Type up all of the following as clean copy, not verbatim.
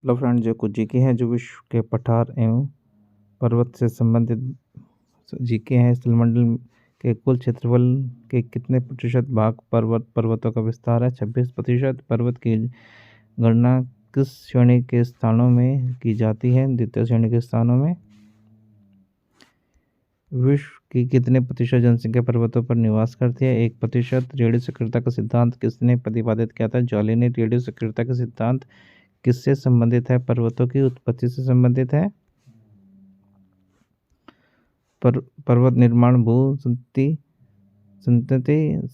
Hello friend, जो कुछ GK हैं जो विश्व के पठार एवं पर्वत से संबंधित जीके हैं। स्थलमंडल के कुल क्षेत्रफल के कितने प्रतिशत भाग पर्वतों का विस्तार है? 26%। पर्वत की गणना किस श्रेणी के स्थानों में की जाती है? द्वितीय श्रेणी के स्थानों में। विश्व की कितने प्रतिशत जनसंख्या पर्वतों पर निवास करती है? 1%। रेडियो सक्रियता का सिद्धांत किसने प्रतिपादित किया था? जॉली ने। रेडियो सक्रियता का सिद्धांत किससे संबंधित है? पर्वतों की उत्पत्ति से संबंधित है। पर्वत निर्माण भू संतति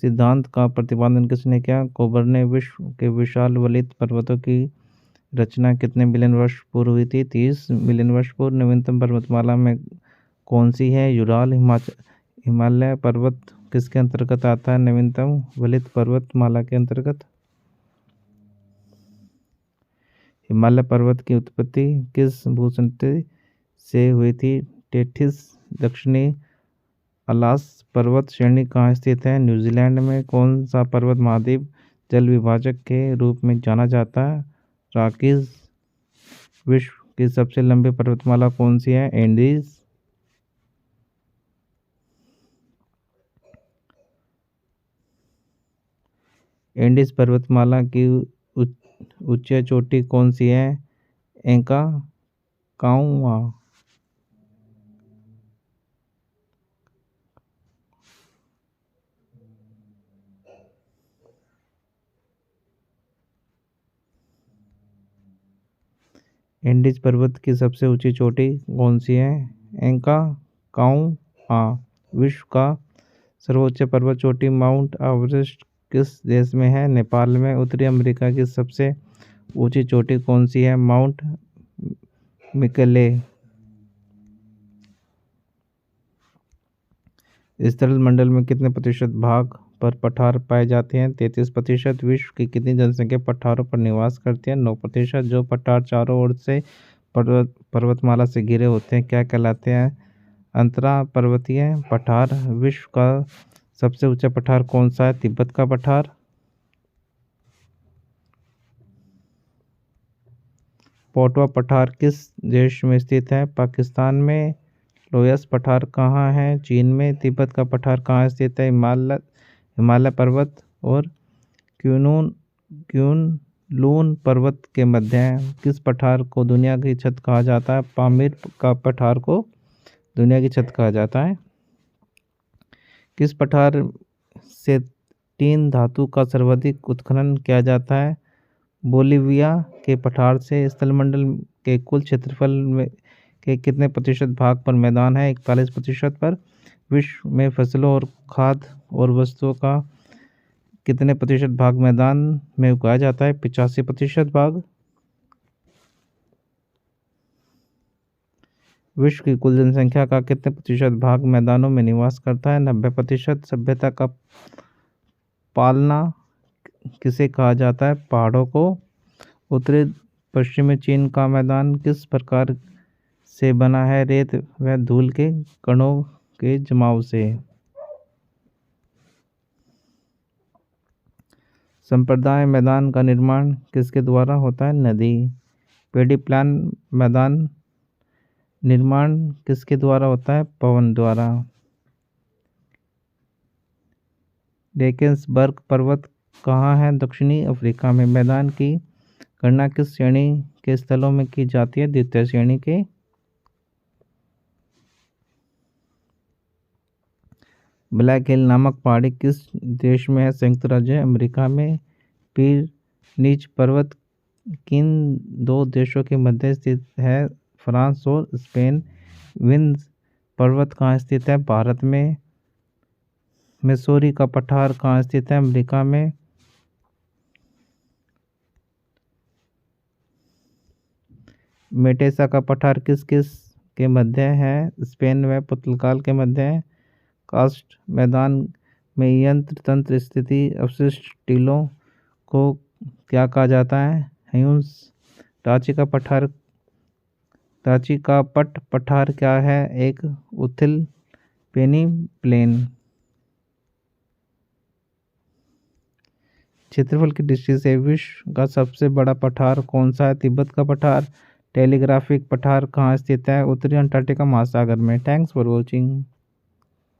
सिद्धांत का प्रतिपादन किसने किया? कोबर ने। विश्व के विशाल वलित पर्वतों की रचना कितने मिलियन वर्ष पूर्व हुई थी? 30 मिलियन वर्ष पूर्व। नवीनतम पर्वतमाला में कौन सी है? यूराल। हिमालय पर्वत किसके अंतर्गत आता है? नवीनतम वलित पर्वतमाला के अंतर्गत। हिमालय पर्वत की उत्पत्ति किस भूसंतति से हुई थी? टेथिस। दक्षिणी अलास पर्वत श्रेणी कहाँ स्थित है? न्यूजीलैंड में। कौन सा पर्वत महाद्वीप जल विभाजक के रूप में जाना जाता है? रॉकीज। विश्व की सबसे लंबी पर्वतमाला कौन सी है? एंडीज। एंडीज पर्वतमाला की उच्च चोटी कौन सी है? एंका काउआ। एंडीज पर्वत की सबसे ऊंची चोटी कौन सी है? एंका काउआ। विश्व का सर्वोच्च पर्वत चोटी माउंट एवरेस्ट किस देश में है? नेपाल में। उत्तरी अमेरिका की सबसे ऊंची चोटी कौन सी है? माउंट मिकले। स्थल मंडल में कितने प्रतिशत भाग पर पठार पाए जाते हैं? 33%। विश्व की कितनी जनसंख्या पठारों पर निवास करती है? 9%। जो पठार चारों ओर से पर्वतमाला से घिरे होते हैं क्या कहलाते हैं? अंतरा पर्वतीय पठार। विश्व का सबसे ऊंचा पठार कौन सा है? तिब्बत का पठार। पोटवा पठार किस देश में स्थित है? पाकिस्तान में। लोयस पठार कहाँ है? चीन में। तिब्बत का पठार कहाँ स्थित है? हिमालय पर्वत और क्यूनलून पर्वत के मध्य है। किस पठार को दुनिया की छत कहा जाता है? पामीर का पठार को दुनिया की छत कहा जाता है। किस पठार से टीन धातु का सर्वाधिक उत्खनन किया जाता है? बोलिविया के पठार से। स्थलमंडल के कुल क्षेत्रफल में के कितने प्रतिशत भाग पर मैदान है? 41% पर। विश्व में फसलों और खाद्य और वस्तुओं का कितने प्रतिशत भाग मैदान में उगाया जाता है? 85% भाग। विश्व की कुल जनसंख्या का कितने प्रतिशत भाग मैदानों में निवास करता है? 90%। सभ्यता का पालना किसे कहा जाता है? पहाड़ों को। उत्तरी पश्चिमी चीन का मैदान किस प्रकार से बना है? रेत व धूल के कणों के जमाव से। संप्रदाय मैदान का निर्माण किसके द्वारा होता है? नदी। पेडी प्लान मैदान निर्माण किसके द्वारा होता है? पवन द्वारा। डेकेंसबर्ग पर्वत कहाँ है? दक्षिणी अफ्रीका में। मैदान की गणना किस श्रेणी के स्थलों में की जाती है? द्वितीय श्रेणी के। ब्लैक हिल नामक पहाड़ी किस देश में है? संयुक्त राज्य अमेरिका में। पीर नीच पर्वत किन दो देशों के मध्य स्थित है? फ्रांस और स्पेन। विंध्य पर्वत कहाँ स्थित है? भारत में। मिसौरी का पठार कहाँ स्थित है? अमेरिका में। मेटेसा का पठार किस किस के मध्य है? स्पेन व पुर्तगाल के मध्य है। कास्ट मैदान में यंत्र तंत्र स्थिति अवशिष्ट टीलों को क्या कहा जाता है? ह्यूंस। रांची का पठार क्या है? एक उत्थिल पेनी प्लेन। क्षेत्रफल की दृष्टि से विश्व का सबसे बड़ा पठार कौन सा है? तिब्बत का पठार। टेलीग्राफिक पठार कहाँ स्थित है? उत्तरी अंटार्कटिका महासागर में। Thanks for watching.